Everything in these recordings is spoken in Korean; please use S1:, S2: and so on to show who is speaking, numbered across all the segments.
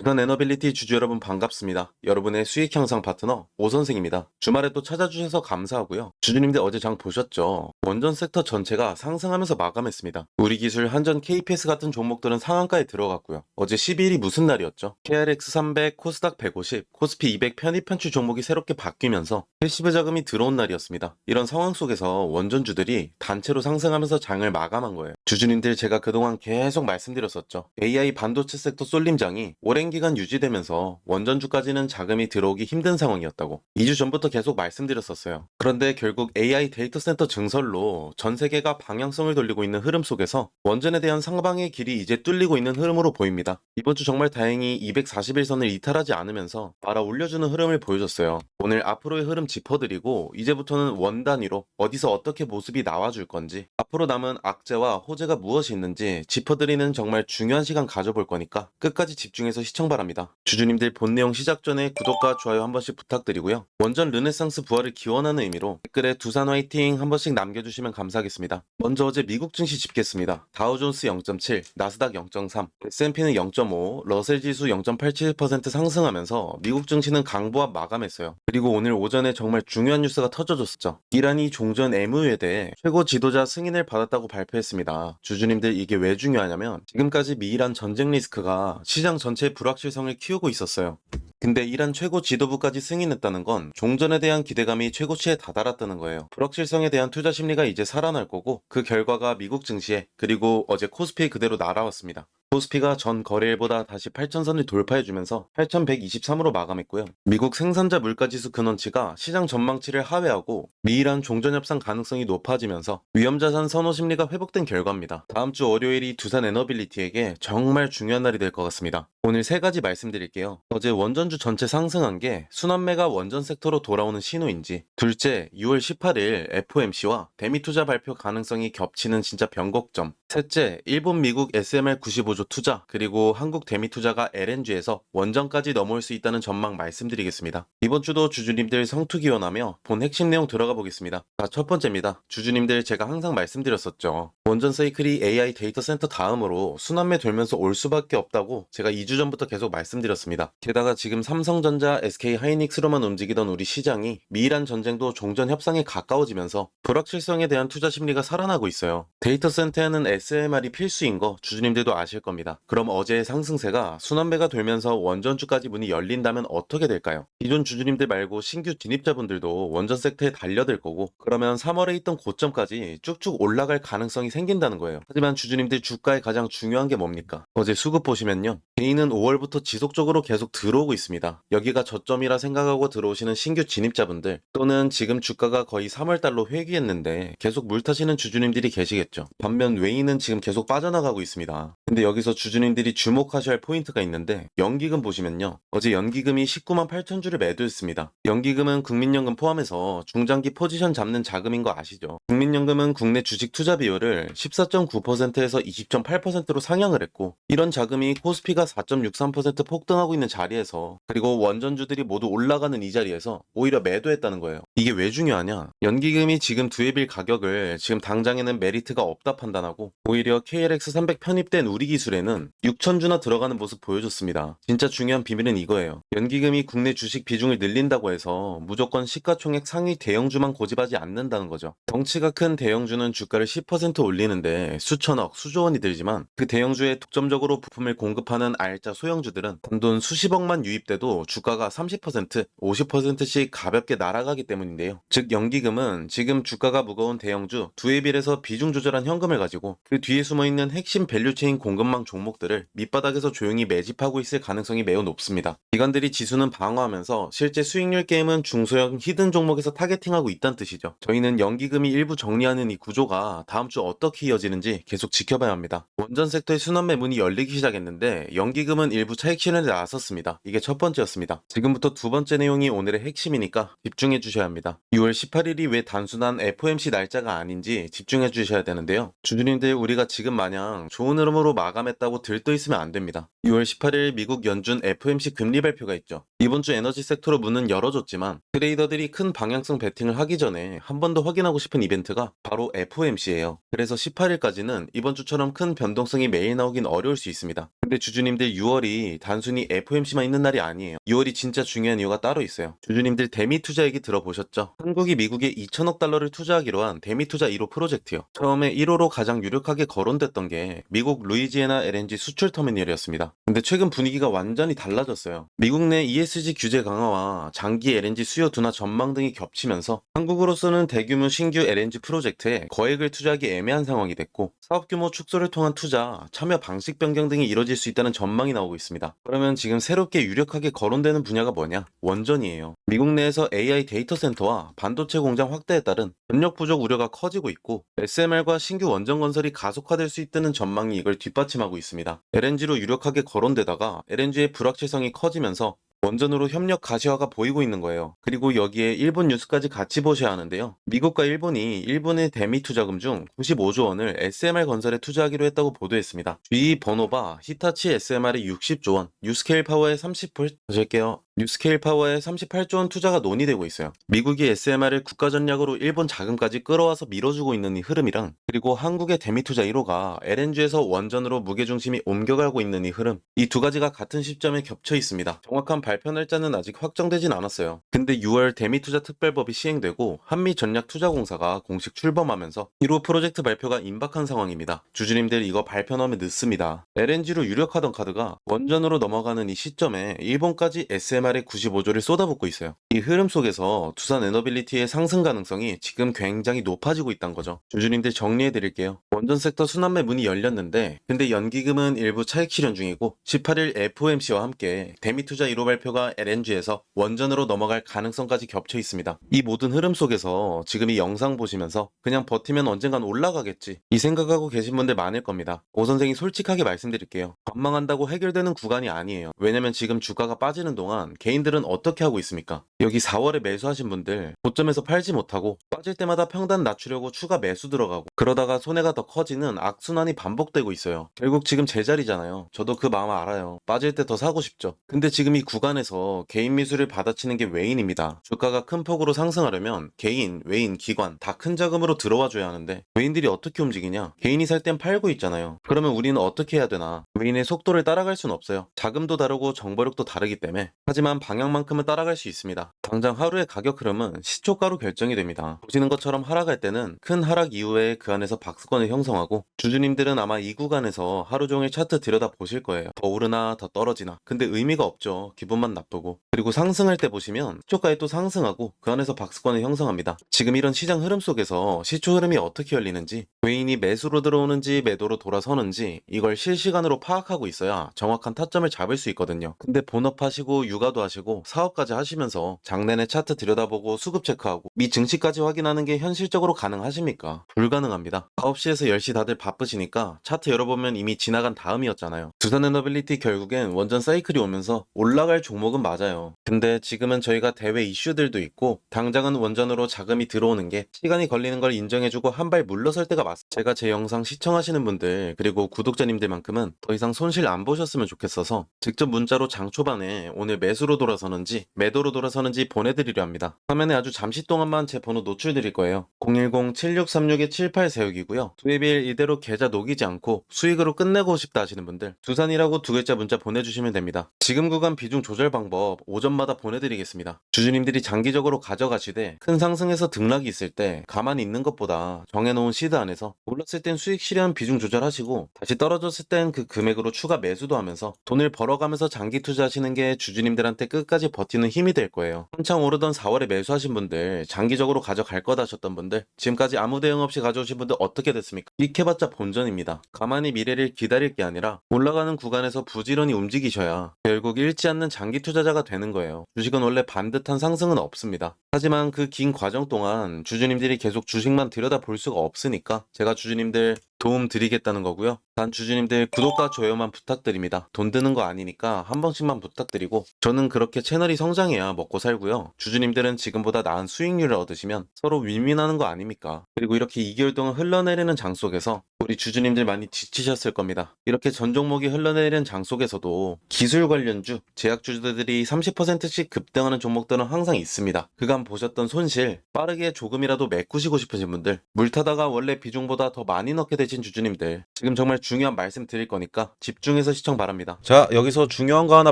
S1: 두산 에너빌리티 주주 여러분 반갑습니다. 여러분의 수익 향상 파트너 오 선생입니다. 주말에 또 찾아주셔서 감사하고요. 주주님들 어제 장 보셨죠? 원전 섹터 전체가 상승하면서 마감했습니다. 우리 기술, 한전, KPS 같은 종목들은 상한가에 들어갔고요. 어제 12일이 무슨 날이었죠? KRX 300, 코스닥 150, 코스피 200 편입 편출 종목이 새롭게 바뀌면서 패시브 자금이 들어온 날이었습니다. 이런 상황 속에서 원전주들이 단체로 상승하면서 장을 마감한 거예요. 주주님들 제가 그동안 계속 말씀드렸었죠. AI 반도체 섹터 쏠림장이 오랜 기간 유지되면서 원전주까지는 자금이 들어오기 힘든 상황이었다고 2주 전부터 계속 말씀드렸었어요. 그런데 결국 AI 데이터 센터 증설로 전 세계가 방향성을 돌리고 있는 흐름 속에서 원전에 대한 상방의 길이 이제 뚫리고 있는 흐름으로 보입니다. 이번 주 정말 다행히 241선을 이탈하지 않으면서 알아 올려주는 흐름을 보여줬어요. 오늘 앞으로의 흐름 짚어드리고 이제부터는 원 단위로 어디서 어떻게 모습이 나와줄 건지 앞으로 남은 악재와 호재가 무엇이 있는지 짚어드리는 정말 중요한 시간 가져볼 거니까 끝까지 집중해서 시청 바랍니다. 주주님들 본 내용 시작 전에 구독과 좋아요 한 번씩 부탁드리고요. 원전 르네상스 부활을 기원하는 의미로 댓글에 두산 화이팅 한 번씩 남겨주시면 감사하겠습니다. 먼저 어제 미국 증시 집계했습니다. 다우존스 0.7, 나스닥 0.3, S&P는 0.5, 러셀 지수 0.87% 상승하면서 미국 증시는 강보합 마감했어요. 그리고 오늘 오전에 정말 중요한 뉴스가 터져줬었죠. 이란이 종전 MOU에 대해 최고 지도자 승인을 받았다고 발표했습니다. 주주님들 이게 왜 중요하냐면 지금까지 미이란 전쟁 리스크가 시장 전체의 불확실성을 키우고 있었어요. 근데 이란 최고 지도부까지 승인했다는 건 종전에 대한 기대감이 최고치에 다다랐다는 거예요. 불확실성에 대한 투자 심리가 이제 살아날 거고 그 결과가 미국 증시에 그리고 어제 코스피에 그대로 날아왔습니다. 코스피가 전 거래일보다 다시 8,000선을 돌파해주면서 8,123으로 마감했고요. 미국 생산자 물가지수 근원치가 시장 전망치를 하회하고 미이란 종전 협상 가능성이 높아지면서 위험자산 선호 심리가 회복된 결과입니다. 다음 주 월요일이 두산 에너빌리티에게 정말 중요한 날이 될 것 같습니다. 오늘 세 가지 말씀드릴게요. 어제 원전주 전체 상승한 게 순환매가 원전 섹터로 돌아오는 신호인지, 둘째 6월 18일 FOMC와 대미투자 발표 가능성이 겹치는 진짜 변곡점, 셋째 일본 미국 SMR 95조 투자 그리고 한국 대미투자가 LNG에서 원전까지 넘어올 수 있다는 전망 말씀드리겠습니다. 이번 주도 주주님들 성투 기원하며 본 핵심 내용 들어가 보겠습니다. 자, 첫 번째입니다. 주주님들 제가 항상 말씀드렸었죠. 원전 사이클이 AI 데이터 센터 다음으로 순환매 돌면서 올 수밖에 없다고 제가 2주 전부터 계속 말씀드렸습니다. 게다가 지금 삼성전자, SK 하이닉스로만 움직이던 우리 시장이 미이란 전쟁도 종전 협상에 가까워지면서 불확실성에 대한 투자 심리가 살아나고 있어요. 데이터 센터에는 SMR이 필수인 거 주주님들도 아실 겁니다. 그럼 어제의 상승세가 순환매가 돌면서 원전주까지 문이 열린다면 어떻게 될까요? 기존 주주님들 말고 신규 진입자분들도 원전 섹터에 달려들 거고 그러면 3월에 있던 고점까지 쭉쭉 올라갈 가능성이 생긴다는 거예요. 하지만 주주님들 주가에 가장 중요한 게 뭡니까? 어제 수급 보시면요. 개인은 5월부터 지속적으로 계속 들어오고 있습니다. 여기가 저점이라 생각하고 들어오시는 신규 진입자분들 또는 지금 주가가 거의 3월달로 회귀했는데 계속 물 타시는 주주님들이 계시겠죠. 반면 외인은 지금 계속 빠져나가고 있습니다. 근데 여기서 주주님들이 주목하셔야 할 포인트가 있는데 연기금 보시면요. 어제 연기금이 19만 8천 주를 매도했습니다. 연기금은 국민연금 포함해서 중장기 포지션 잡는 자금인 거 아시죠? 국민연금은 국내 주식 투자 비율을 14.9%에서 20.8%로 상향을 했고 이런 자금이 코스피가 4.63% 폭등하고 있는 자리에서 그리고 원전주들이 모두 올라가는 이 자리에서 오히려 매도했다는 거예요. 이게 왜 중요하냐? 연기금이 지금 두해빌 가격을 지금 당장에는 메리트가 없다 판단하고 오히려 KLX 300 편입된 우리 기술에는 6천주나 들어가는 모습 보여줬습니다. 진짜 중요한 비밀은 이거예요. 연기금이 국내 주식 비중을 늘린다고 해서 무조건 시가총액 상위 대형주만 고집하지 않는다는 거죠. 덩치가 큰 대형주는 주가를 10% 올리는데 수천억, 수조 원이 들지만 그 대형주에 독점적으로 부품을 공급하는 알짜 소형주들은 단돈 수십억만 유입돼도 주가가 30%, 50%씩 가볍게 날아가기 때문인데요. 즉 연기금은 지금 주가가 무거운 대형주 두해빌에서 비중 조절한 현금을 가지고 그 뒤에 숨어있는 핵심 밸류체인 공급망 종목들을 밑바닥에서 조용히 매집하고 있을 가능성이 매우 높습니다. 기관들이 지수는 방어하면서 실제 수익률 게임은 중소형 히든 종목에서 타겟팅하고 있다는 뜻이죠. 저희는 연기금이 일부 정리하는 이 구조가 다음 주 어떻게 이어지는지 계속 지켜봐야 합니다. 원전 섹터의 순환매 문이 열리기 시작했는데 연기금은 일부 차익 실현에 나섰습니다. 이게 첫 번째였습니다. 지금부터 두 번째 내용이 오늘의 핵심이니까 집중해 주셔야 합니다. 6월 18일이 왜 단순한 FOMC 날짜가 아닌지 집중해 주셔야 되는데요. 주주님들 우리가 지금 마냥 좋은 흐름으로 마감했다고 들떠 있으면 안 됩니다. 6월 18일 미국 연준 FOMC 금리 발표가 있죠. 이번 주 에너지 섹터로 문은 열어줬지만 트레이더들이 큰 방향성 베팅을 하기 전에 한 번 더 확인하고 싶은 이벤트가 바로 FOMC예요. 그래서 9일에서 18일까지는 이번 주처럼 큰 변동성이 매일 나오긴 어려울 수 있습니다. 근데 주주님들 6월이 단순히 FOMC만 있는 날이 아니에요. 6월이 진짜 중요한 이유가 따로 있어요. 주주님들 대미 투자 얘기 들어보셨죠? 한국이 미국에 2천억 달러를 투자하기로 한 대미 투자 1호 프로젝트요. 처음에 1호로 가장 유력하게 거론됐던 게 미국 루이지애나 LNG 수출 터미널이었습니다. 근데 최근 분위기가 완전히 달라졌어요. 미국 내 ESG 규제 강화와 장기 LNG 수요 둔화 전망 등이 겹치면서 한국으로서는 대규모 신규 LNG 프로젝트에 거액을 투자하기 애매한 상황이 됐고, 사업 규모 축소를 통한 투자, 참여 방식 변경 등이 이뤄질 수 있다는 전망이 나오고 있습니다. 그러면 지금 새롭게 유력하게 거론되는 분야가 뭐냐? 원전이에요. 미국 내에서 AI 데이터 센터와 반도체 공장 확대에 따른 전력 부족 우려가 커지고 있고, SMR과 신규 원전 건설이 가속화될 수 있다는 전망이 이걸 뒷받침하고 있습니다. LNG로 유력하게 거론되다가 LNG의 불확실성이 커지면서 원전으로 협력 가시화가 보이고 있는 거예요. 그리고 여기에 일본 뉴스까지 같이 보셔야 하는데요. 미국과 일본이 일본의 대미 투자금 중 95조 원을 SMR 건설에 투자하기로 했다고 보도했습니다. GE 버노바, 히타치 SMR의 60조 원, 뉴스케일 파워의 38조 원 투자가 논의되고 있어요. 미국이 SMR을 국가 전략으로 일본 자금까지 끌어와서 밀어주고 있는 이 흐름이랑, 그리고 한국의 대미 투자 1호가 LNG에서 원전으로 무게중심이 옮겨가고 있는 이 흐름, 이 두 가지가 같은 시점에 겹쳐 있습니다. 정확한 발표 날짜는 아직 확정되진 않았어요. 근데 6월 대미 투자 특별법이 시행되고 한미 전략 투자공사가 공식 출범하면서 1호 프로젝트 발표가 임박한 상황입니다. 주주님들 이거 발표 나오면 늦습니다. LNG로 유력하던 카드가 원전으로 넘어가는 이 시점에 일본까지 SMR에 95조를 쏟아붓고 있어요. 이 흐름 속에서 두산 에너빌리티의 상승 가능성이 지금 굉장히 높아지고 있다는 거죠. 주주님들 정리해드릴게요. 원전 섹터 순환매 문이 열렸는데, 근데 연기금은 일부 차익 실현 중이고 18일 FOMC와 함께 대미 투자 1호 발표가 LNG에서 원전으로 넘어갈 가능성까지 겹쳐 있습니다. 이 모든 흐름 속에서 지금 이 영상 보시면서 그냥 버티면 언젠간 올라가겠지, 이 생각하고 계신 분들 많을 겁니다. 오 선생이 솔직하게 말씀드릴게요. 전망한다고 해결되는 구간이 아니에요. 왜냐면 지금 주가가 빠지는 동안 개인들은 어떻게 하고 있습니까? 여기 4월에 매수하신 분들 고점에서 팔지 못하고 빠질 때마다 평단 낮추려고 추가 매수 들어가고, 그러다가 손해가 더 커지는 악순환이 반복되고 있어요. 결국 지금 제자리잖아요. 저도 그 마음 알아요. 빠질 때 더 사고 싶죠. 근데 지금 이 구간에서 개인 미수를 받아치는 게 외인입니다. 주가가 큰 폭으로 상승하려면 개인, 외인, 기관 다 큰 자금으로 들어와 줘야 하는데, 외인들이 어떻게 움직이냐? 개인이 살 땐 팔고 있잖아요. 그러면 우리는 어떻게 해야 되나? 외인의 속도를 따라갈 순 없어요. 자금도 다르고 정보력도 다르기 때문에. 하지만 방향만큼은 따라갈 수 있습니다. 당장 하루의 가격 흐름은 시초가로 결정이 됩니다. 보시는 것처럼 하락할 때는 큰 하락 이후에 그 안에서 박스권을 형성하고, 주주님들은 아마 이 구간에서 하루 종일 차트 들여다 보실 거예요. 더 오르나 더 떨어지나. 근데 의미가 없죠. 기분만 나쁘고. 그리고 상승할 때 보시면 시초가에 또 상승하고 그 안에서 박스권을 형성합니다. 지금 이런 시장 흐름 속에서 시초 흐름이 어떻게 열리는지, 외인이 매수로 들어오는지 매도로 돌아서는지, 이걸 실시간으로 파악하고 있어야 정확한 타점을 잡을 수 있거든요. 근데 본업하시고 육아도 하시고 사업까지 하시면서 장내내 차트 들여다보고 수급 체크하고 미 증시까지 확인하는 게 현실적으로 가능하십니까? 불가능합니다. 9시에서 10시 다들 바쁘시니까 차트 열어보면 이미 지나간 다음이었잖아요. 두산에너빌리티 결국엔 원전 사이클이 오면서 올라갈 종목은 맞아요. 근데 지금은 저희가 대외 이슈들도 있고 당장은 원전으로 자금이 들어오는 게 시간이 걸리는 걸 인정해주고 한 발 물러설 때가 맞습니다. 제가 제 영상 시청하시는 분들 그리고 구독자님들만큼은 더 이상 손실 안 보셨으면 좋겠어서 직접 문자로 장 초반에 오늘 매수로 돌아서는지 매도로 돌아서는지 보내드리려 합니다. 화면에 아주 잠시 동안만 제 번호 노출드릴 거예요. 010-7636-7846이고요. 수입일 이대로 계좌 녹이지 않고 수익으로 끝내고 싶다 하시는 분들 두산이라고 두 글자 문자 보내주시면 됩니다. 지금 구간 비중 조절 방법 오전마다 보내드리겠습니다. 주주님들이 장기적으로 가져가시되 큰 상승에서 등락이 있을 때 가만히 있는 것보다 정해놓은 시드 안에서 올랐을 땐 수익 실현 비중 조절하시고 다시 떨어졌을 땐 그 금액으로 추가 매수도 하면서 돈을 벌어가면서 장기 투자하시는 게 주주님들한테 끝까지 버티는 힘이 될 거예요. 한창 오르던 4월에 매수하신 분들, 장기적으로 가져갈 거다 하셨던 분들, 지금까지 아무 대응 없이 가져오신 분들 어떻게 됐습니까? 익해봤자 본전입니다. 가만히 미래를 기다릴 게 아니라 올라가는 구간에서 부지런히 움직이셔야 결국 잃지 않는 장기 투자자가 되는 거예요. 주식은 원래 반듯한 상승은 없습니다. 하지만 그 긴 과정 동안 주주님들이 계속 주식만 들여다볼 수가 없으니까 제가 주주님들 도움 드리겠다는 거고요. 단 주주님들 구독과 좋아요만 부탁드립니다. 돈 드는 거 아니니까 한 번씩만 부탁드리고, 저는 그렇게 채널이 성장해야 먹고 살고요. 주주님들은 지금보다 나은 수익률을 얻으시면 서로 윈윈하는 거 아닙니까? 그리고 이렇게 2개월 동안 흘러내리는 장 속에서 우리 주주님들 많이 지치셨을 겁니다. 이렇게 전 종목이 흘러내리는 장 속에서도 기술 관련주, 제약주들이 30%씩 급등하는 종목들은 항상 있습니다. 그간 보셨던 손실, 빠르게 조금이라도 메꾸시고 싶으신 분들, 물 타다가 원래 비중보다 더 많이 넣게 되신 주주님들, 지금 정말 중요한 말씀 드릴 거니까 집중해서 시청 바랍니다. 자, 여기서 중요한 거 하나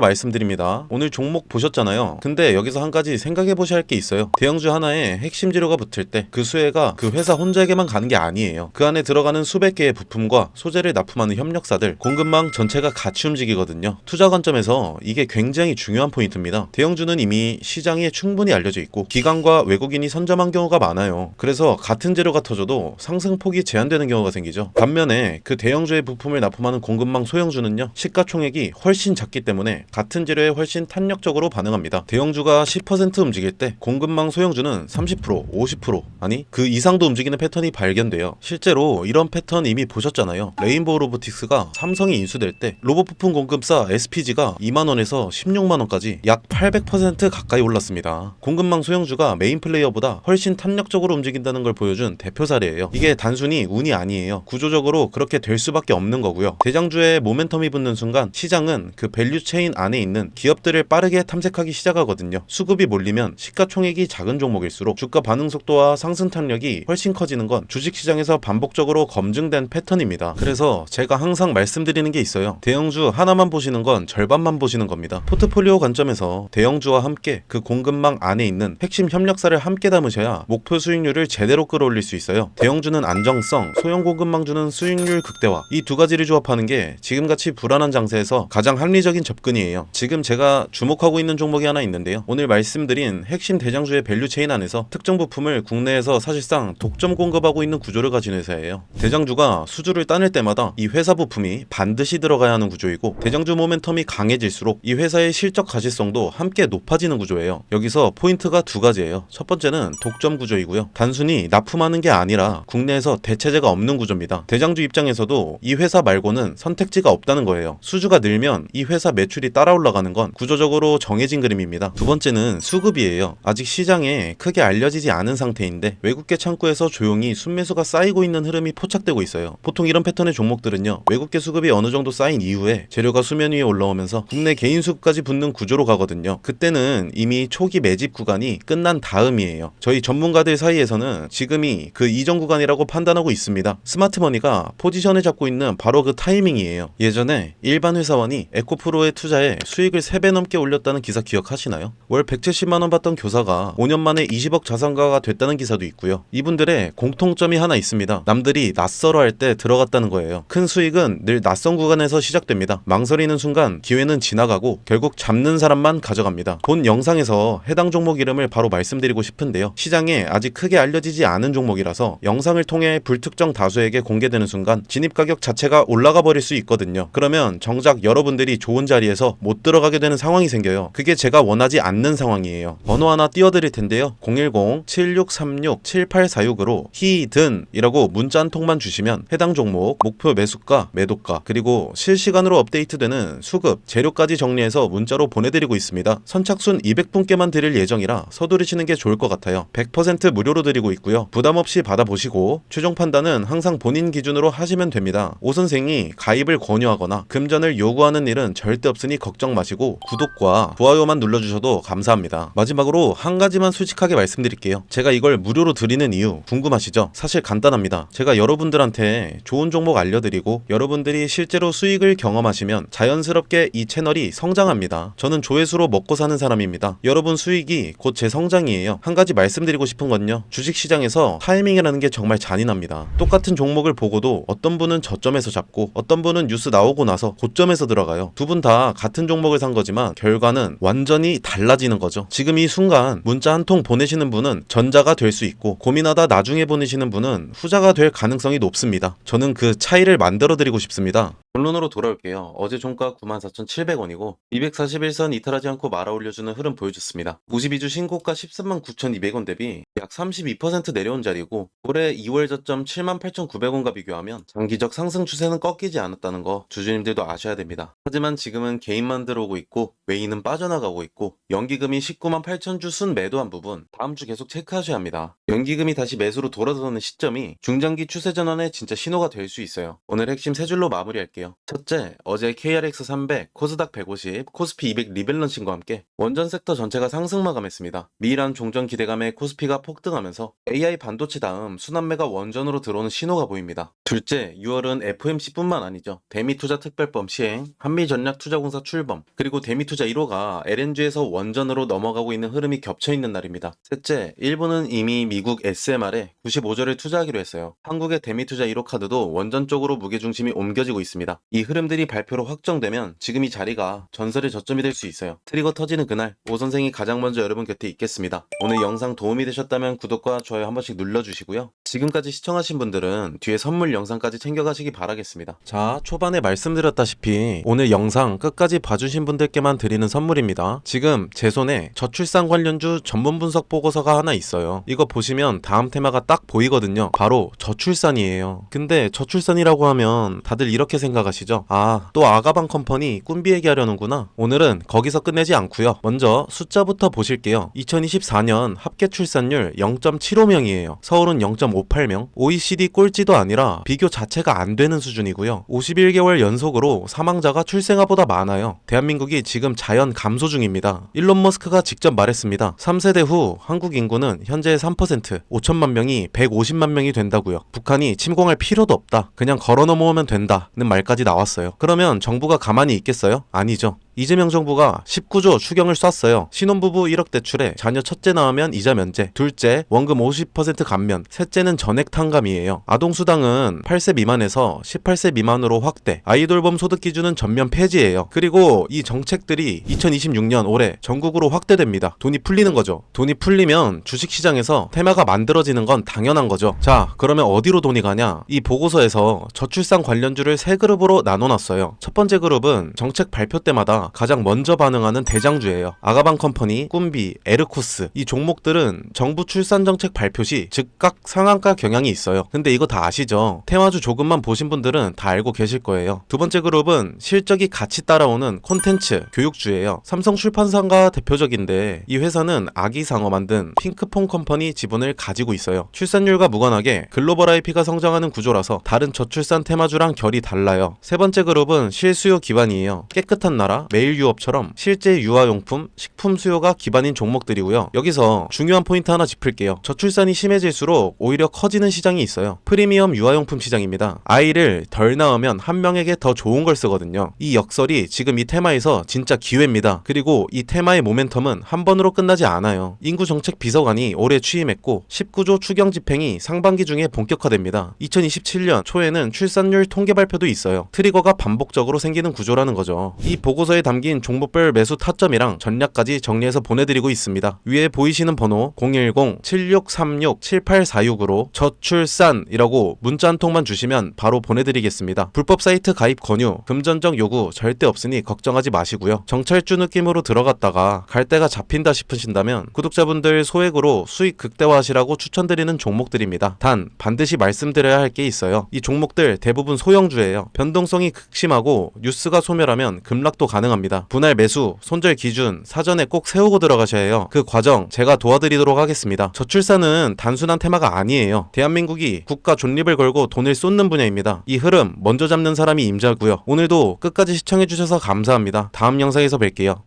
S1: 말씀드립니다. 오늘 종목 보셨잖아요. 근데 여기서 한 가지 생각해 보셔야 할 게 있어요. 대형주 하나에 핵심 재료가 붙을 때 그 수혜가 그 회사 혼자에게만 가는 게 아니에요. 그 안에 들어가는 수백 개의 부품과 소재를 납품하는 협력사들, 공급망 전체가 같이 움직이거든요. 투자 관점에서 이게 굉장히 중요한 포인트입니다. 대형주는 이미 시장에 충분히 알려져 있고 기관과 외국인이 선점한 경우가 많아요. 그래서 같은 재료가 터져도 상승폭이 제한되는 경우가 생기죠. 반면에 그 대형주의 부품을 납품하는 공급망 소형주는요, 시가총액이 훨씬 작기 때문에 같은 재료에 훨씬 탄력적으로 반응합니다. 대형주가 10% 움직일 때 공급망 소형주는 30%, 50% 아니 그 이상도 움직이는 패턴이 발견돼요. 실제로 이런 패턴 이미 보셨잖아요. 레인보우 로보틱스가 삼성이 인수될 때 로봇 부품 공급사 SPG가 2만원에서 16만원까지 약 800% 가까이 올랐습니다. 공급망 소형주가 메인 플레이어보다 훨씬 탄력적으로 움직인다는 걸 보여준 대표 사례예요. 이게 단순히 운이 아니에요. 구조적으로 그렇게 될 수밖에 없는 거고요. 대장주에 모멘텀이 붙는 순간 시장은 그 밸류 체인 안에 있는 기업들을 빠르게 탐색하기 시작하거든요. 수급이 몰리면 시가총액이 작은 종목일수록 주가 반응 속도와 상승 탄력이 훨씬 커지는 건 주식시장에서 반복적으로 검증된 패턴입니다. 그래서 제가 항상 말씀드리는 게 있어요. 대형주 하나만 보시는 건 절반만 보시는 겁니다. 포트폴리오 관점에서 대형주와 함께 그 공급망 안에 있는 핵심 협력사를 함께 담으셔야 목표 수익률을 제대로 끌어올릴 수 있어요. 대형주는 안정성, 소형 공급망주는 수익률 극대화, 이 두 가지를 조합하는 게 지금같이 불안한 장세에서 가장 합리적인 접근이에요. 지금 제가 주목하고 있는 종목이 하나 있는데요. 오늘 말씀드린 핵심 대장주의 밸류체인 안에서 특정 부품을 국내에서 사실상 독점 공급하고 있는 구조를 가진 회사예요. 대장주가 수주를 따낼 때마다 이 회사 부품이 반드시 들어가야 하는 구조이고, 대장주 모멘텀이 강해질수록 이 회사의 실적 가시성도 함께 높아지는 구조예요. 여기서 포인트가 두 가지예요. 첫 번째는 독점 구조이고요. 단순히 납품하는 게 아니라 국내에서 대체제가 없는 구조입니다. 대장주 입장에서도 이 회사 말고는 선택지가 없다는 거예요. 수주가 늘면 이 회사 매출이 따라 올라가는 건 구조적으로 정해진 그림입니다. 두 번째는 수급이에요. 아직 시장에 크게 알려지지 않은 상태인데 외국계 창구에서 조용히 순매수가 쌓이고 있는 흐름이 포착되고 있어요. 보통 이런 패턴의 종목들은요, 외국계 수급이 어느 정도 쌓인 이후에 재료가 수면 위에 올라오면서 국내 개인 수급까지 붙는 구조로 가거든요. 그때는 이미 초기 매집 구간이 끝난 다음이에요. 저희 전문가들 사이에서는 지금이 그 이전 구간이라고 판단하고 있습니다. 스마트머니가 포지션을 잡고 있는 바로 그 타이밍이에요. 예전에 일반 회사원이 에코프로에 투자해 수익을 3배 넘게 올렸다는 기사 기억하시나요? 월 170만원 받던 교사가 5년 만에 20억 자산가가 됐다는 기사도 있고요. 이분들의 공통점이 하나 있습니다. 남들이 낯설어 할 때 들어갔다는 거예요. 큰 수익은 늘 낯선 구간에서 시작됩니다. 망설이는 순간 기회는 지나가고 결국 잡는 사람만 가져갑니다. 본 영상에서 해당 종목 이름을 바로 말씀드리고 싶은데요. 시장에 아직 크게 알려지지 않은 종목이라서 영상을 통해 불특정 다수에게 공개되는 순간 진입 가격 자체가 올라가 버릴 수 있거든요. 그러면 정작 여러분들이 좋은 자리에서 못 들어가게 되는 상황이 생겨요. 그게 제가 원하지 않는 상황이에요. 번호 하나 띄워드릴 텐데요. 010-7636-7846으로 히든이라고 문자 한 통만 주시면 해당 종목 목표 매수가, 매도가, 그리고 실시간으로 업데이트되는 수급, 재료까지 정리해서 문자로 보내드리고 있습니다. 선착순 200분께만 드릴 예정이라 서두르시는 게 좋을 것 같아요. 100% 무료로 드리고 있고요. 부담 없이 받아보시고 최종 판단은 항상 본인 기준으로 하시면 됩니다. 오 선생이 가입을 권유하거나 금전을 요구하는 일은 절대 없으니 걱정 마시고 구독과 좋아요만 눌러주셔도 감사합니다. 마지막으로 한 가지만 솔직하게 말씀드릴게요. 제가 이걸 무료로 드리는 이유 궁금하시죠? 사실 간단합니다. 제가 여러분들한테 좋은 종목 알려드리고 여러분들이 실제로 수익을 경험하시면 자연스럽게 이 채널이 성장합니다. 저는 조회수로 먹고 사는 사람입니다. 여러분 수익이 곧 제 성장이에요. 한 가지 말씀드리고 싶은 건요, 주식시장에서 타이밍이라는 게 정말 잔인합니다. 똑같은 종목을 보고도 어떤 분은 저점에서 잡고 어떤 분은 뉴스 나오고 나서 고점에서 들어가요. 두 분 다 같은 종목을 산 거지만 결과는 완전히 달라지는 거죠. 지금 이 순간 문자 한 통 보내시는 분은 전자가 될 수 있고 고민하다 나중에 보내시는 분은 후자가 될 가능성이 높습니다. 저는 그 차이를 만들어 드리고 싶습니다. 본론으로 돌아올게요. 어제 종가 94,700원이고 241선 이탈하지 않고 말아 올려주는 흐름 보여줬습니다. 52주 신고가 139,200원 대비 약 32% 내려온 자리고 올해 2월 저점 78,900원과 비교하면 장기적 상승 추세는 꺾이지 않았다는 거 주주님들도 아셔야 됩니다. 하지만 지금은 개인만 들어오고 있고 외인은 빠져나가고 있고 연기금이 19만 8천주 순 매도한 부분 다음 주 계속 체크하셔야 합니다. 연기금이 다시 매수로 돌아서는 시점이 중장기 추세 전환의 진짜 신호가 될 수 있어요. 오늘 핵심 세 줄로 마무리할게요. 첫째, 어제 KRX 300, 코스닥 150, 코스피 200 리밸런싱과 함께 원전 섹터 전체가 상승 마감했습니다. 미란 종전 기대감에 코스피가 폭등하면서 AI 반도체 다음 순환매가 원전으로 들어오는 신호가 보입니다. 둘째, 6월은 FMC뿐만 아니죠. 대미투자 특별법 시행, 한미전략투자공사 출범, 그리고 대미투자 1호가 LNG에서 원전으로 넘어가고 있는 흐름이 겹쳐있는 날입니다. 셋째, 일본은 이미 미국 SMR에 95조를 투자하기로 했어요. 한국의 대미투자 1호 카드도 원전 쪽으로 무게중심이 옮겨지고 있습니다. 이 흐름들이 발표로 확정되면 지금 이 자리가 전설의 저점이 될 수 있어요. 트리거 터지는 그날 오 선생이 가장 먼저 여러분 곁에 있겠습니다. 오늘 영상 도움이 되셨다면 구독과 좋아요 한 번씩 눌러주시고요. 지금까지 시청하신 분들은 뒤에 선물 영상까지 챙겨가시기 바라겠습니다. 자, 초반에 말씀드렸다시피 오늘 영상 끝까지 봐주신 분들께만 드리는 선물입니다. 지금 제 손에 저출산 관련주 전문 분석 보고서가 하나 있어요. 이거 보시면 다음 테마가 딱 보이거든요. 바로 저출산이에요. 근데 저출산이라고 하면 다들 이렇게 생각하시죠? 아, 또 아가방 컴퍼니 꿈비 얘기하려는구나. 오늘은 거기서 끝내지 않고요. 먼저 숫자부터 보실게요. 2024년 합계 출산율 0.75명이에요. 서울은 0.58명. OECD 꼴찌도 아니라 비교 자체가 안 되는 수준이고요. 51개월 연속으로 사망자가 출생아보다 많아요. 대한민국이 지금 자연 감소 중입니다. 일론 머스크가 직접 말했습니다. 3세대 후 한국 인구는 현재 3%, 5천만 명이 150만 명이 된다고요. 북한이 침공할 필요도 없다. 그냥 걸어 넘어오면 된다는 말까지 나왔어요. 그러면 정부가 가만히 있겠어요? 아니죠. 이재명 정부가 19조 추경을 쐈어요. 신혼부부 1억 대출에 자녀 첫째 낳으면 이자 면제, 둘째 원금 50% 감면, 셋째는 전액 탕감이에요. 아동수당은 8세 미만에서 18세 미만으로 확대, 아이돌봄 소득 기준은 전면 폐지예요. 그리고 이 정책들이 2026년 올해 전국으로 확대됩니다. 돈이 풀리는 거죠. 돈이 풀리면 주식시장에서 테마가 만들어지는 건 당연한 거죠. 자, 그러면 어디로 돈이 가냐? 이 보고서에서 저출산 관련주를 세 그룹으로 나눠놨어요. 첫 번째 그룹은 정책 발표 때마다 가장 먼저 반응하는 대장주예요. 아가방 컴퍼니, 꿈비, 에르코스 이 종목들은 정부 출산 정책 발표 시 즉각 상한가 경향이 있어요. 근데 이거 다 아시죠? 테마주 조금만 보신 분들은 다 알고 계실 거예요. 두 번째 그룹은 실적이 같이 따라오는 콘텐츠, 교육주예요. 삼성출판사가 대표적인데 이 회사는 아기상어 만든 핑크퐁 컴퍼니 지분을 가지고 있어요. 출산율과 무관하게 글로벌 IP가 성장하는 구조라서 다른 저출산 테마주랑 결이 달라요. 세 번째 그룹은 실수요 기반이에요. 깨끗한 나라, 매일 유업처럼 실제 유아용품, 식품 수요가 기반인 종목들이고요. 여기서 중요한 포인트 하나 짚을게요. 저출산이 심해질수록 오히려 커지는 시장이 있어요. 프리미엄 유아용품 시장입니다. 아이를 덜 낳으면 한 명에게 더 좋은 걸 쓰거든요. 이 역설이 지금 이 테마에서 진짜 기회입니다. 그리고 이 테마의 모멘텀은 한 번으로 끝나지 않아요. 인구정책 비서관이 올해 취임했고 19조 추경 집행이 상반기 중에 본격화됩니다. 2027년 초에는 출산율 통계 발표도 있어요. 트리거가 반복적으로 생기는 구조라는 거죠. 이 보고서에 담긴 종목별 매수 타점이랑 전략까지 정리해서 보내드리고 있습니다. 위에 보이시는 번호 010-7636-7846으로 저출산이라고 문자 한 통만 주시면 바로 보내드리겠습니다. 불법 사이트 가입 권유, 금전적 요구 절대 없으니 걱정하지 마시고요. 정찰주 느낌으로 들어갔다가 갈 데가 잡힌다 싶으신다면 구독자분들 소액으로 수익 극대화하시라고 추천드리는 종목들입니다. 단 반드시 말씀드려야 할 게 있어요. 이 종목들 대부분 소형주예요. 변동성이 극심하고 뉴스가 소멸하면 급락도 가능합니다. 분할 매수, 손절 기준 사전에 꼭 세우고 들어가셔야 해요. 그 과정 제가 도와드리도록 하겠습니다. 저출산은 단순한 테마가 아니에요. 대한민국이 국가 존립을 걸고 돈을 쏟는 분야입니다. 이 흐름 먼저 잡는 사람이 임자고요. 오늘도 끝까지 시청해주셔서 감사합니다. 다음 영상에서 뵐게요.